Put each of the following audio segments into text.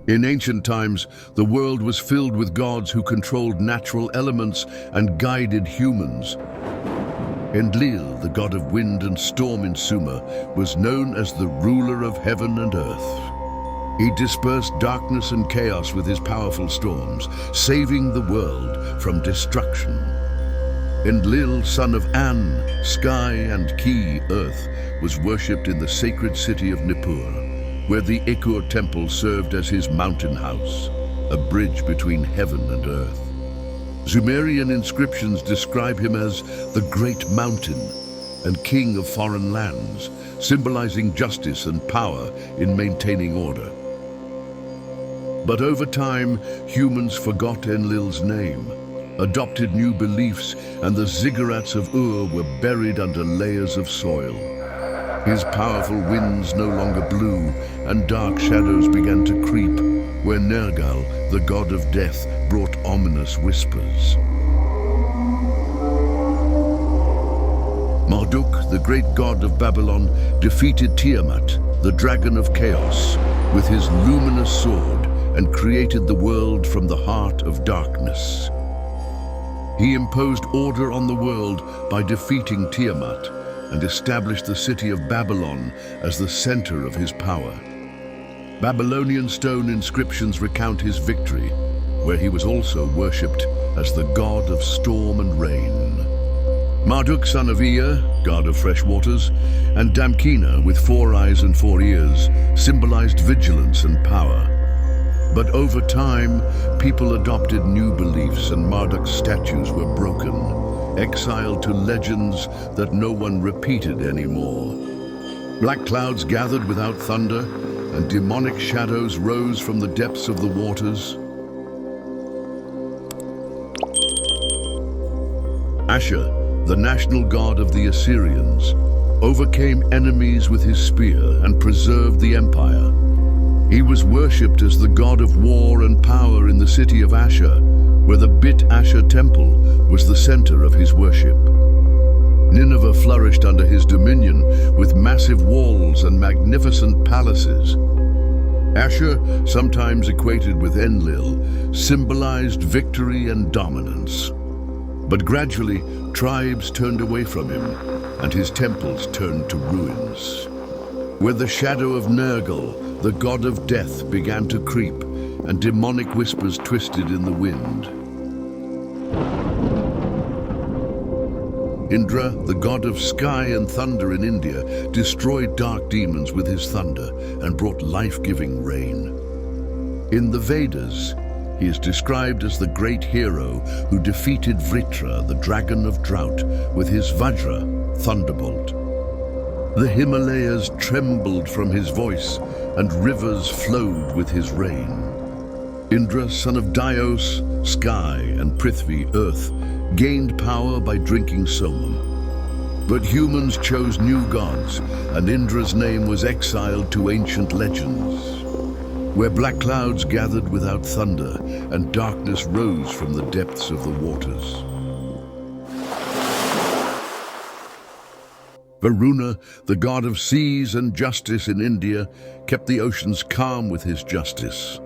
In ancient times, the world was filled with gods who controlled natural elements and guided humans. Enlil, the god of wind and storm in Sumer, was known as the ruler of heaven and earth. He dispersed darkness and chaos with his powerful storms, saving the world from destruction. Enlil, son of An, sky, and Ki, earth, was worshipped in the sacred city of Nippur, where the Ekur temple served as his mountain house, a bridge between heaven and earth. Sumerian inscriptions describe him as the Great Mountain and king of foreign lands, symbolizing justice and power in maintaining order. But over time, humans forgot Enlil's name, adopted new beliefs, and the ziggurats of Ur were buried under layers of soil. His powerful winds no longer blew, and dark shadows began to creep, where Nergal, the god of death, brought ominous whispers. Marduk, the great god of Babylon, defeated Tiamat, the dragon of chaos, with his luminous sword, and created the world from the heart of darkness. He imposed order on the world by defeating Tiamat, and established the city of Babylon as the center of his power. Babylonian stone inscriptions recount his victory, where he was also worshipped as the god of storm and rain. Marduk, son of Ea, god of fresh waters, and Damkina, with 4 eyes and 4 ears, symbolized vigilance and power. But over time, people adopted new beliefs and Marduk's statues were broken, exiled to legends that no one repeated anymore. Black clouds gathered without thunder, and demonic shadows rose from the depths of the waters. Ashur, the national god of the Assyrians, overcame enemies with his spear and preserved the empire. He was worshipped as the god of war and power in the city of Ashur, where the Bit Ashur temple was the center of his worship. Nineveh flourished under his dominion with massive walls and magnificent palaces. Ashur, sometimes equated with Enlil, symbolized victory and dominance. But gradually, tribes turned away from him, and his temples turned to ruins. With the shadow of Nergal, the god of death, began to creep, and demonic whispers twisted in the wind. Indra, the god of sky and thunder in India, destroyed dark demons with his thunder and brought life-giving rain. In the Vedas, he is described as the great hero who defeated Vritra, the dragon of drought, with his Vajra, thunderbolt. The Himalayas trembled from his voice, and rivers flowed with his rain. Indra, son of Dios, sky, and Prithvi, earth, gained power by drinking Somam. But humans chose new gods, and Indra's name was exiled to ancient legends, where black clouds gathered without thunder, and darkness rose from the depths of the waters. Varuna, the god of seas and justice in India, kept the oceans calm with his justice.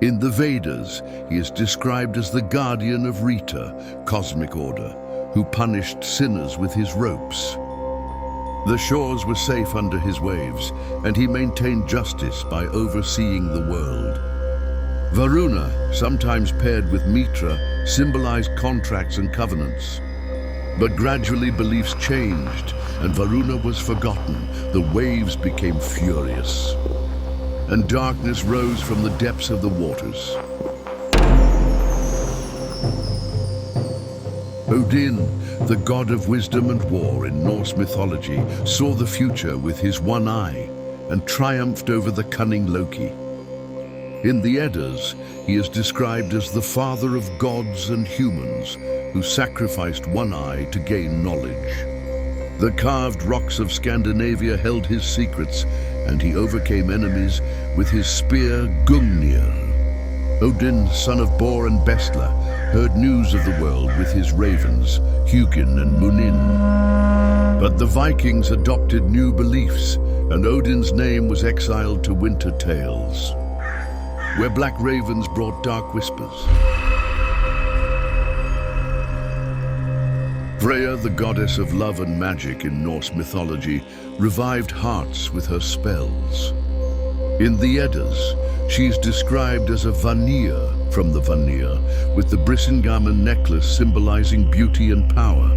In the Vedas, he is described as the guardian of Rita, cosmic order, who punished sinners with his ropes. The shores were safe under his waves, and he maintained justice by overseeing the world. Varuna, sometimes paired with Mitra, symbolized contracts and covenants. But gradually beliefs changed, and Varuna was forgotten. The waves became furious, and darkness rose from the depths of the waters. Odin, the god of wisdom and war in Norse mythology, saw the future with his one eye and triumphed over the cunning Loki. In the Eddas, he is described as the father of gods and humans who sacrificed one eye to gain knowledge. The carved rocks of Scandinavia held his secrets, and he overcame enemies with his spear Gungnir. Odin, son of Bor and Bestla, heard news of the world with his ravens, Hugin and Munin. But the Vikings adopted new beliefs, and Odin's name was exiled to winter tales. where black ravens brought dark whispers. Freya, the goddess of love and magic in Norse mythology, revived hearts with her spells. In the Eddas, she is described as a Vanir from the Vanir, with the Brisingamen necklace symbolizing beauty and power.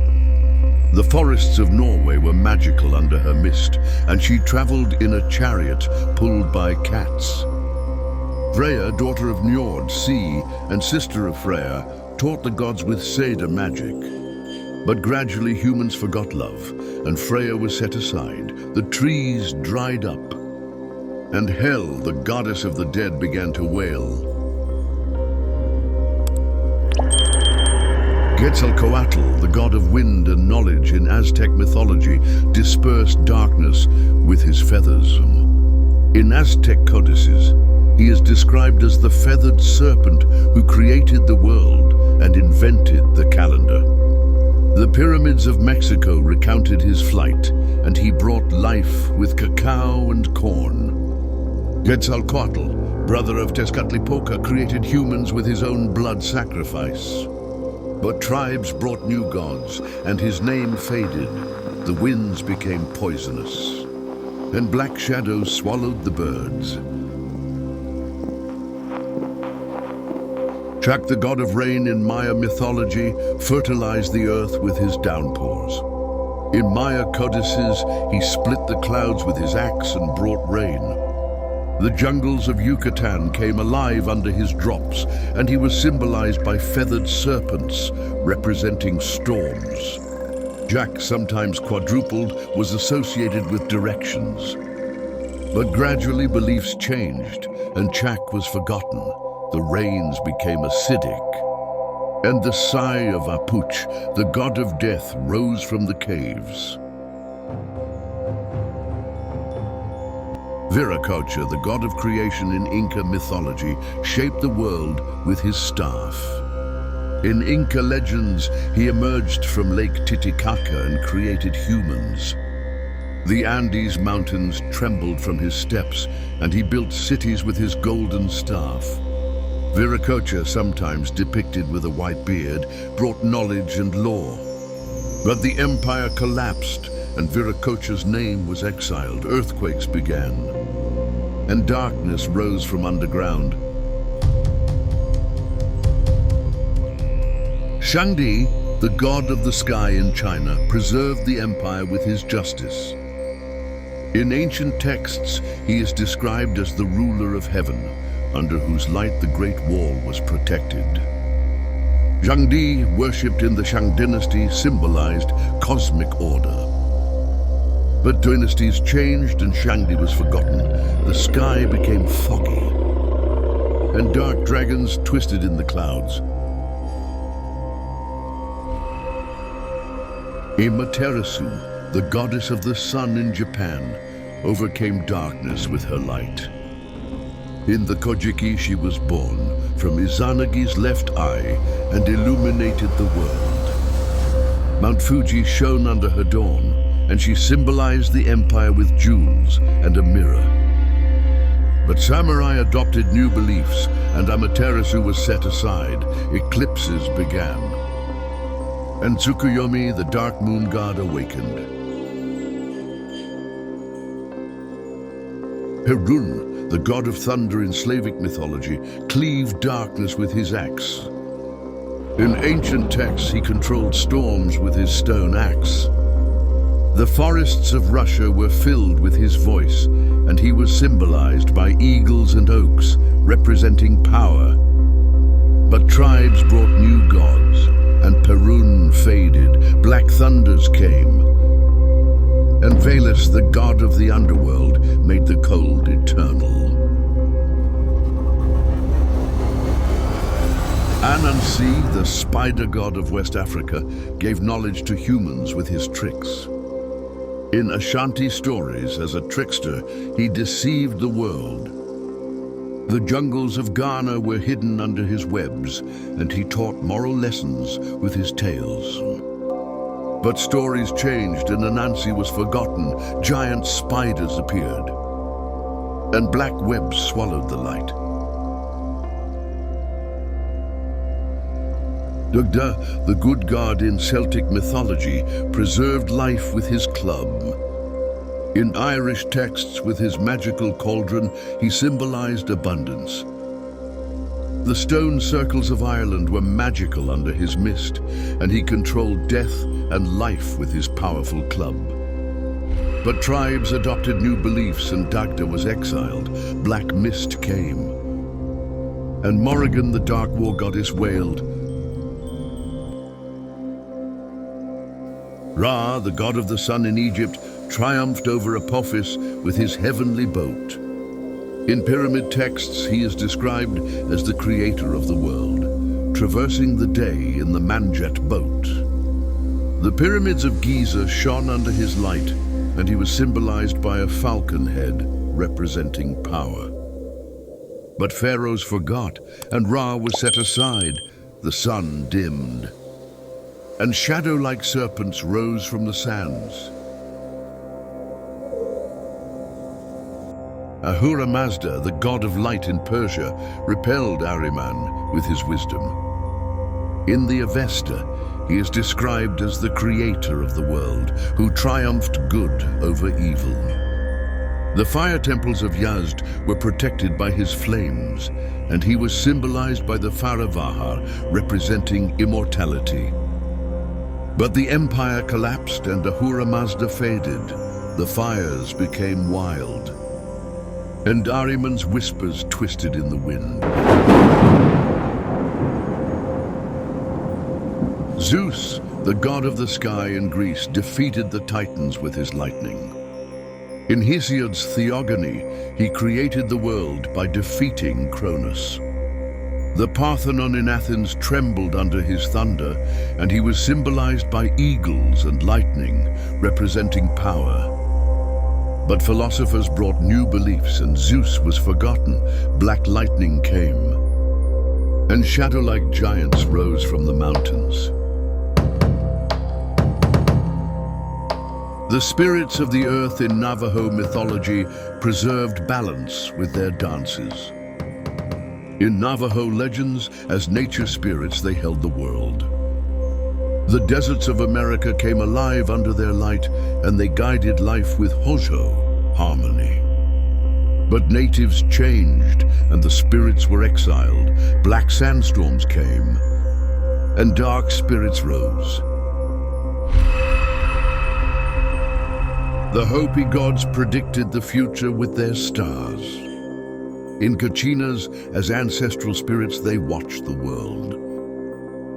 The forests of Norway were magical under her mist, and she traveled in a chariot pulled by cats. Freya, daughter of Njord, sea, and sister of Freya, taught the gods with Seda magic. But gradually humans forgot love, and Freya was set aside. The trees dried up, and Hel, the goddess of the dead, began to wail. Quetzalcoatl, the god of wind and knowledge in Aztec mythology, dispersed darkness with his feathers. In Aztec codices, he is described as the feathered serpent who created the world and invented the calendar. The pyramids of Mexico recounted his flight, and he brought life with cacao and corn. Quetzalcoatl, brother of Tezcatlipoca, created humans with his own blood sacrifice. But tribes brought new gods, and his name faded. The winds became poisonous, and black shadows swallowed the birds. Chak, the god of rain in Maya mythology, fertilized the earth with his downpours. In Maya codices, he split the clouds with his axe and brought rain. The jungles of Yucatan came alive under his drops, and he was symbolized by feathered serpents representing storms. Jak, sometimes quadrupled, was associated with directions. But gradually beliefs changed, and Chak was forgotten. The rains became acidic, and the sigh of Apuch, the god of death, rose from the caves. Viracocha, the god of creation in Inca mythology, shaped the world with his staff. In Inca legends, he emerged from Lake Titicaca and created humans. The Andes mountains trembled from his steps, and he built cities with his golden staff. Viracocha, sometimes depicted with a white beard, brought knowledge and lore. But the empire collapsed, and Viracocha's name was exiled. Earthquakes began, and darkness rose from underground. Shangdi, the god of the sky in China, preserved the empire with his justice. In ancient texts, he is described as the ruler of heaven, under whose light the Great Wall was protected. Shangdi, worshipped in the Shang dynasty, symbolized cosmic order. But dynasties changed and Shangdi was forgotten. The sky became foggy, and dark dragons twisted in the clouds. Amaterasu, the goddess of the sun in Japan, overcame darkness with her light. In the Kojiki she was born from Izanagi's left eye and illuminated the world. Mount Fuji shone under her dawn, and she symbolized the empire with jewels and a mirror. But samurai adopted new beliefs, and Amaterasu was set aside. Eclipses began, and Tsukuyomi, the dark moon god, awakened. Perun, the god of thunder in Slavic mythology, cleaved darkness with his axe. In ancient texts, he controlled storms with his stone axe. The forests of Russia were filled with his voice, and he was symbolized by eagles and oaks, representing power. But tribes brought new gods, and Perun faded. Black thunders came, and Veles, the god of the underworld, made the cold eternal. Anansi, the spider god of West Africa, gave knowledge to humans with his tricks. In Ashanti stories, as a trickster, he deceived the world. The jungles of Ghana were hidden under his webs, and he taught moral lessons with his tales. But stories changed, and Anansi was forgotten. Giant spiders appeared, and black webs swallowed the light. Dugda, the good god in Celtic mythology, preserved life with his club. In Irish texts, with his magical cauldron, he symbolized abundance. The stone circles of Ireland were magical under his mist, and he controlled death and life with his powerful club. But tribes adopted new beliefs and Dagda was exiled. Black mist came. And Morrigan, the dark war goddess, wailed. Ra, the god of the sun in Egypt, triumphed over Apophis with his heavenly boat. In pyramid texts, he is described as the creator of the world, traversing the day in the Manjet boat. The pyramids of Giza shone under his light, and he was symbolized by a falcon head representing power. But pharaohs forgot, and Ra was set aside. The sun dimmed, and shadow-like serpents rose from the sands. Ahura Mazda, the god of light in Persia, repelled Ahriman with his wisdom. In the Avesta, he is described as the creator of the world, who triumphed good over evil. The fire temples of Yazd were protected by his flames, and he was symbolized by the Faravahar, representing immortality. But the empire collapsed and Ahura Mazda faded. The fires became wild, and Ahriman's whispers twisted in the wind. Zeus, the god of the sky in Greece, defeated the Titans with his lightning. In Hesiod's Theogony, he created the world by defeating Cronus. The Parthenon in Athens trembled under his thunder, and he was symbolized by eagles and lightning, representing power. But philosophers brought new beliefs, and Zeus was forgotten. Black lightning came, and shadow-like giants rose from the mountains. The spirits of the earth in Navajo mythology preserved balance with their dances. In Navajo legends, as nature spirits, they held the world. The deserts of America came alive under their light, and they guided life with Hojo, harmony. But natives changed, and the spirits were exiled. Black sandstorms came, and dark spirits rose. The Hopi gods predicted the future with their stars. In Kachinas, as ancestral spirits, they watched the world.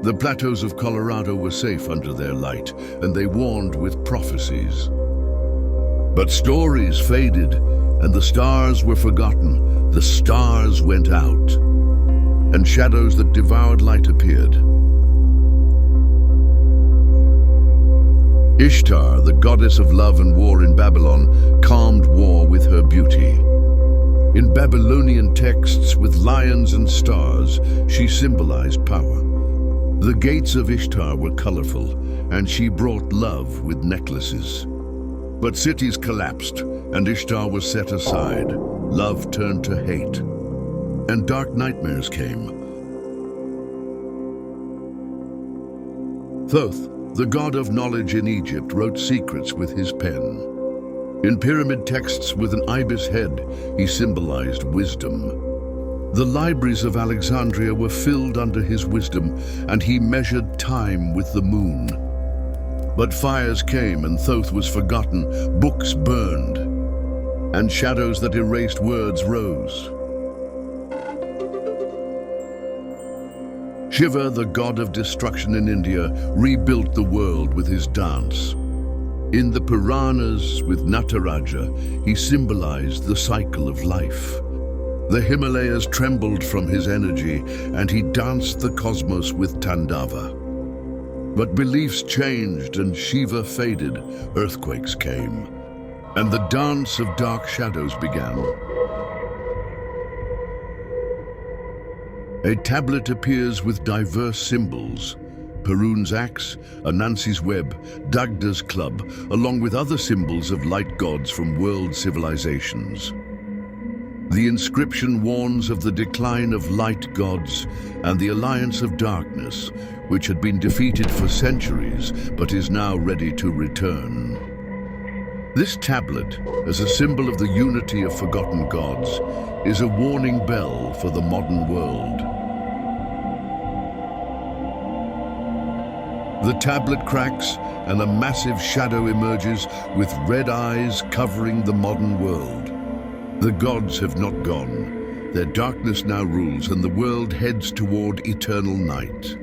The plateaus of Colorado were safe under their light, and they warned with prophecies. But stories faded, and the stars were forgotten. The stars went out, and shadows that devoured light appeared. Ishtar, the goddess of love and war in Babylon, calmed war with her beauty. In Babylonian texts with lions and stars, she symbolized power. The gates of Ishtar were colorful, and she brought love with necklaces. But cities collapsed, and Ishtar was set aside. Love turned to hate, and dark nightmares came. Thoth, the god of knowledge in Egypt, wrote secrets with his pen. In pyramid texts with an ibis head, he symbolized wisdom. The libraries of Alexandria were filled under his wisdom, and he measured time with the moon. But fires came, and Thoth was forgotten. Books burned, and shadows that erased words rose. Shiva, the god of destruction in India, rebuilt the world with his dance. In the Puranas with Nataraja, he symbolized the cycle of life. The Himalayas trembled from his energy, and he danced the cosmos with Tandava. But beliefs changed, and Shiva faded. Earthquakes came, and the dance of dark shadows began. A tablet appears with diverse symbols: Perun's axe, Anansi's web, Dagda's club, along with other symbols of light gods from world civilizations. The inscription warns of the decline of light gods and the alliance of darkness, which had been defeated for centuries but is now ready to return. This tablet, as a symbol of the unity of forgotten gods, is a warning bell for the modern world. The tablet cracks and a massive shadow emerges with red eyes covering the modern world. The gods have not gone. Their darkness now rules and the world heads toward eternal night.